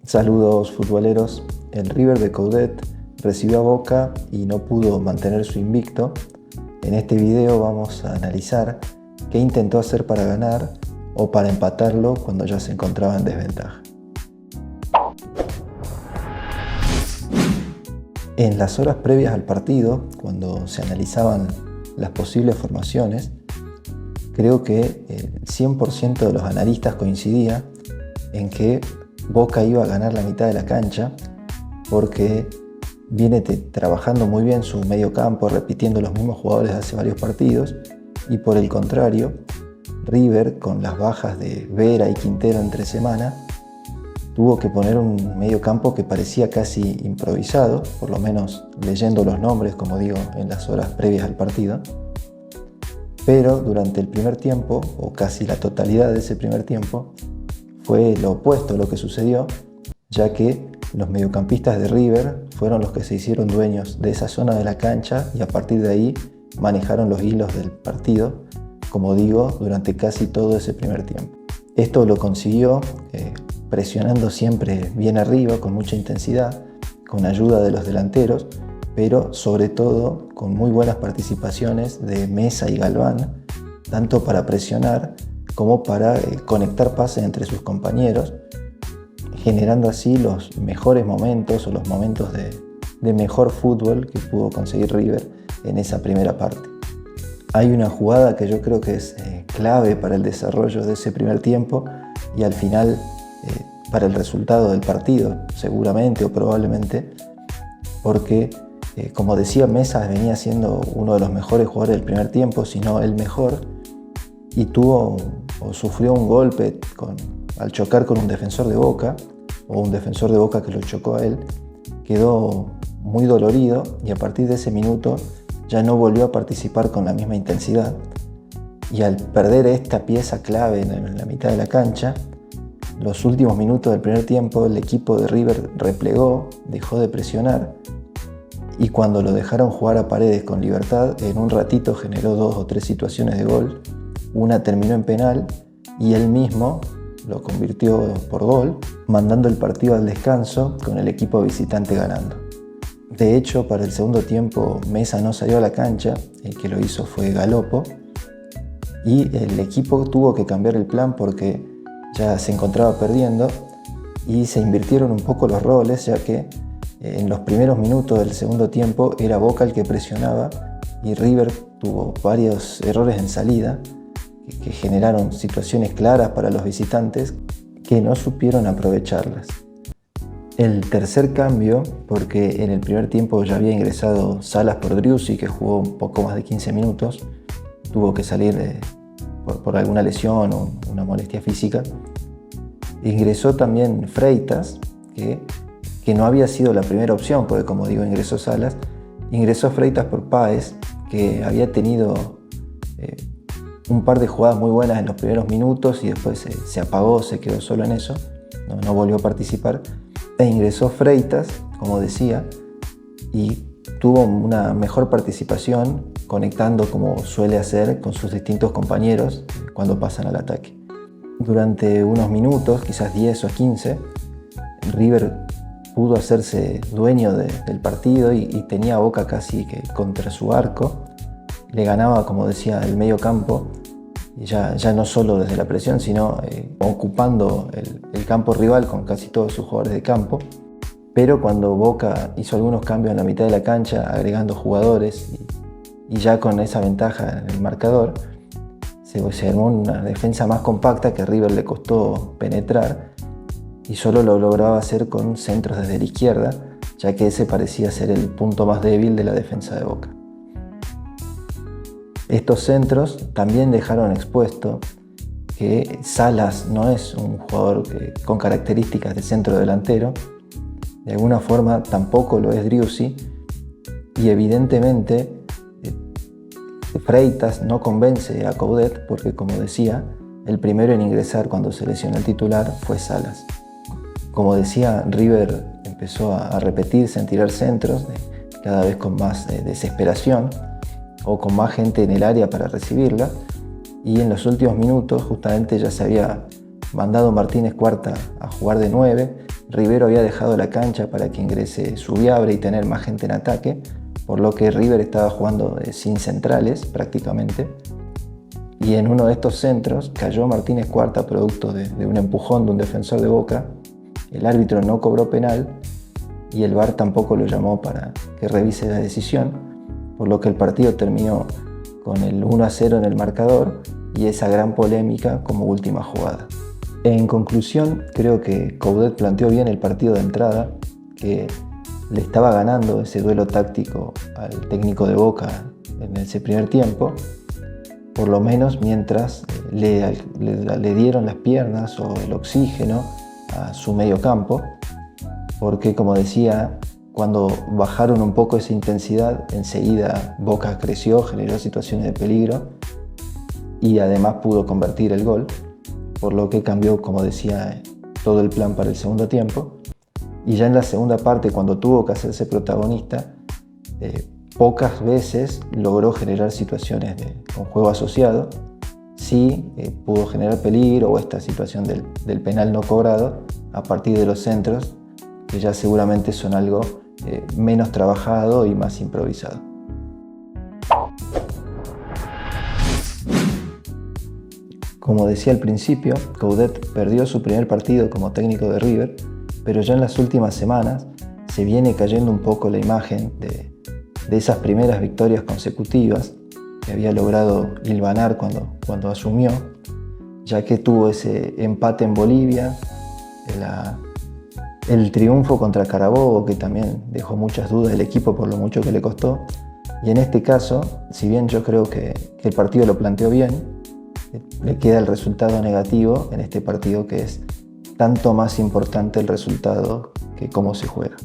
Saludos futboleros. El River de Coudet recibió a Boca y no pudo mantener su invicto. En este video vamos a analizar qué intentó hacer para ganar o para empatarlo cuando ya se encontraba en desventaja. En las horas previas al partido, cuando se analizaban las posibles formaciones, creo que el 100% de los analistas coincidía en que Boca iba a ganar la mitad de la cancha porque viene trabajando muy bien su medio campo, repitiendo los mismos jugadores de hace varios partidos, y por el contrario, River, con las bajas de Vera y Quintero entre semana, tuvo que poner un medio campo que parecía casi improvisado, por lo menos leyendo los nombres, como digo, en las horas previas al partido. Pero durante el primer tiempo, o casi la totalidad de ese primer tiempo, fue lo opuesto a lo que sucedió, ya que los mediocampistas de River fueron los que se hicieron dueños de esa zona de la cancha y a partir de ahí manejaron los hilos del partido, como digo, durante casi todo ese primer tiempo. Esto lo consiguió presionando siempre bien arriba, con mucha intensidad, con ayuda de los delanteros, pero sobre todo con muy buenas participaciones de Meza y Galván, tanto para presionar como para conectar pases entre sus compañeros, generando así los mejores momentos o los momentos de mejor fútbol que pudo conseguir River en esa primera parte. Hay una jugada que yo creo que es clave para el desarrollo de ese primer tiempo y al final para el resultado del partido, seguramente o probablemente, porque como decía, Meza venía siendo uno de los mejores jugadores del primer tiempo, si no el mejor, y sufrió un golpe al chocar con un defensor de Boca, o un defensor de Boca que lo chocó a él. Quedó muy dolorido y a partir de ese minuto ya no volvió a participar con la misma intensidad, y al perder esta pieza clave en la mitad de la cancha, los últimos minutos del primer tiempo el equipo de River replegó, dejó de presionar, y cuando lo dejaron jugar a Paredes con libertad, en un ratito generó 2 o 3 situaciones de gol. Una terminó en penal y él mismo lo convirtió por gol, mandando el partido al descanso con el equipo visitante ganando. De hecho, para el segundo tiempo Meza no salió a la cancha, el que lo hizo fue Galopo, y el equipo tuvo que cambiar el plan porque ya se encontraba perdiendo y se invirtieron un poco los roles, ya que en los primeros minutos del segundo tiempo era Boca el que presionaba y River tuvo varios errores en salida que generaron situaciones claras para los visitantes que no supieron aprovecharlas. El tercer cambio, porque en el primer tiempo ya había ingresado Salas por Driussi, que jugó un poco más de 15 minutos, tuvo que salir por alguna lesión o una molestia física. Ingresó también Freitas, que no había sido la primera opción, porque como digo, ingresó Salas. Ingresó Freitas por Páez, que había tenido un par de jugadas muy buenas en los primeros minutos y después se apagó, se quedó solo en eso, no volvió a participar. E ingresó Freitas, como decía, y tuvo una mejor participación, conectando como suele hacer con sus distintos compañeros cuando pasan al ataque. Durante unos minutos, quizás 10 o 15, River pudo hacerse dueño del partido y tenía a Boca casi que contra su arco. Le ganaba, como decía, el medio campo, ya no solo desde la presión, sino ocupando el campo rival con casi todos sus jugadores de campo. Pero cuando Boca hizo algunos cambios en la mitad de la cancha, agregando jugadores y ya con esa ventaja en el marcador, se armó una defensa más compacta que a River le costó penetrar y solo lo lograba hacer con centros desde la izquierda, ya que ese parecía ser el punto más débil de la defensa de Boca. Estos centros también dejaron expuesto que Salas no es un jugador con características de centro delantero, de alguna forma tampoco lo es Driussi, y evidentemente Freitas no convence a Coudet porque, como decía, el primero en ingresar cuando se lesionó el titular fue Salas. Como decía, River empezó a repetirse, en tirar centros, cada vez con más desesperación o con más gente en el área para recibirla, y en los últimos minutos justamente ya se había mandado Martínez Cuarta a jugar de 9, Rivero había dejado la cancha para que ingrese Zubiabre y tener más gente en ataque, por lo que River estaba jugando sin centrales prácticamente. Y en uno de estos centros cayó Martínez Cuarta producto de un empujón de un defensor de Boca. El árbitro no cobró penal y el VAR tampoco lo llamó para que revise la decisión, por lo que el partido terminó con el 1-0 en el marcador y esa gran polémica como última jugada. En conclusión, creo que Coudet planteó bien el partido de entrada, que le estaba ganando ese duelo táctico al técnico de Boca en ese primer tiempo, por lo menos mientras le dieron las piernas o el oxígeno a su medio campo, porque como decía, cuando bajaron un poco esa intensidad, enseguida Boca creció, generó situaciones de peligro y además pudo convertir el gol, por lo que cambió, como decía, todo el plan para el segundo tiempo. Y ya en la segunda parte, cuando tuvo que hacerse protagonista, pocas veces logró generar situaciones con juego asociado. Sí pudo generar peligro o esta situación del penal no cobrado a partir de los centros, que ya seguramente son algo menos trabajado y más improvisado. Como decía al principio, Coudet perdió su primer partido como técnico de River, pero ya en las últimas semanas se viene cayendo un poco la imagen de esas primeras victorias consecutivas que había logrado hilvanar cuando asumió, ya que tuvo ese empate en Bolivia, el triunfo contra Carabobo, que también dejó muchas dudas del equipo por lo mucho que le costó, y en este caso, si bien yo creo que el partido lo planteó bien, le queda el resultado negativo en este partido, que es tanto más importante el resultado que cómo se juega.